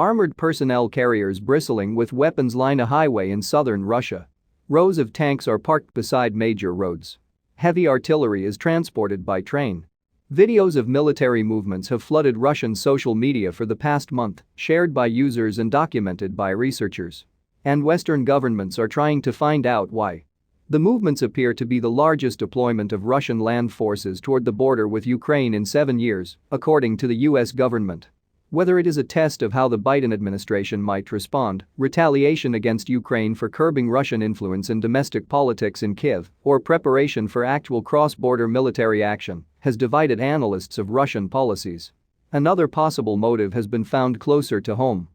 Armored personnel carriers bristling with weapons line a highway in southern Russia. Rows of tanks are parked beside major roads. Heavy artillery is transported by train. Videos of military movements have flooded Russian social media for the past month, shared by users and documented by researchers. And Western governments are trying to find out why. The movements appear to be the largest deployment of Russian land forces toward the border with Ukraine in 7 years, according to the US government. Whether it is a test of how the Biden administration might respond, retaliation against Ukraine for curbing Russian influence in domestic politics in Kyiv, or preparation for actual cross-border military action, has divided analysts of Russian policies. Another possible motive has been found closer to home.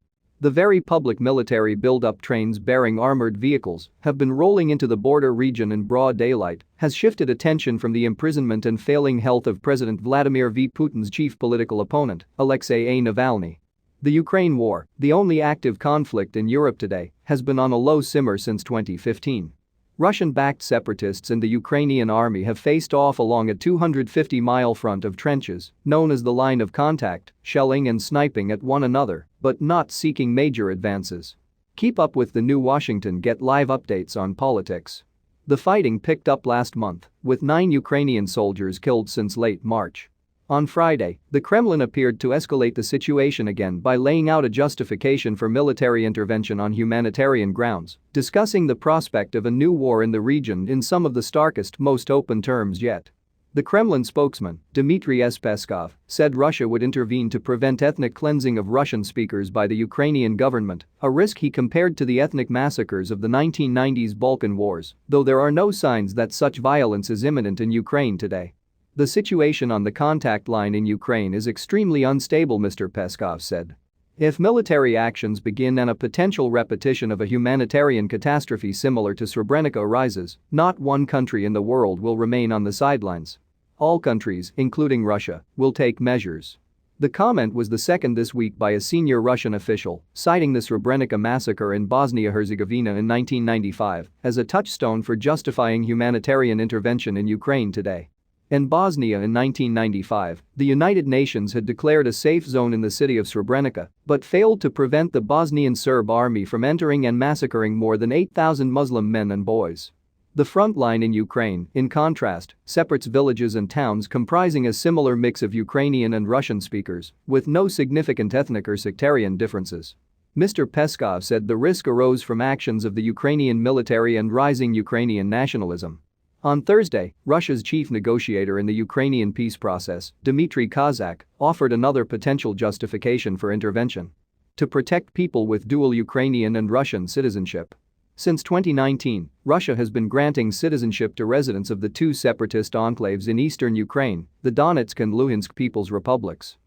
The very public military build-up trains bearing armored vehicles have been rolling into the border region in broad daylight, has shifted attention from the imprisonment and failing health of President Vladimir Putin's chief political opponent, Alexei Navalny. The Ukraine war, the only active conflict in Europe today, has been on a low simmer since 2015. Russian-backed separatists and the Ukrainian army have faced off along a 250-mile front of trenches, known as the line of contact, shelling and sniping at one another, but not seeking major advances. Keep up with the New Washington. Get live updates on politics. The fighting picked up last month, with 9 Ukrainian soldiers killed since late March. On Friday, the Kremlin appeared to escalate the situation again by laying out a justification for military intervention on humanitarian grounds, discussing the prospect of a new war in the region in some of the starkest, most open terms yet. The Kremlin spokesman, Dmitry Peskov, said Russia would intervene to prevent ethnic cleansing of Russian speakers by the Ukrainian government, a risk he compared to the ethnic massacres of the 1990s Balkan Wars, though there are no signs that such violence is imminent in Ukraine today. The situation on the contact line in Ukraine is extremely unstable, Mr. Peskov said. If military actions begin and a potential repetition of a humanitarian catastrophe similar to Srebrenica arises, not one country in the world will remain on the sidelines. All countries, including Russia, will take measures. The comment was the second this week by a senior Russian official, citing the Srebrenica massacre in Bosnia-Herzegovina in 1995 as a touchstone for justifying humanitarian intervention in Ukraine today. In Bosnia in 1995, the United Nations had declared a safe zone in the city of Srebrenica, but failed to prevent the Bosnian Serb army from entering and massacring more than 8,000 Muslim men and boys. The front line in Ukraine, in contrast, separates villages and towns comprising a similar mix of Ukrainian and Russian speakers, with no significant ethnic or sectarian differences. Mr. Peskov said the risk arose from actions of the Ukrainian military and rising Ukrainian nationalism. On Thursday, Russia's chief negotiator in the Ukrainian peace process, Dmitry Kozak, offered another potential justification for intervention: to protect people with dual Ukrainian and Russian citizenship. Since 2019, Russia has been granting citizenship to residents of the 2 separatist enclaves in eastern Ukraine, the Donetsk and Luhansk People's Republics.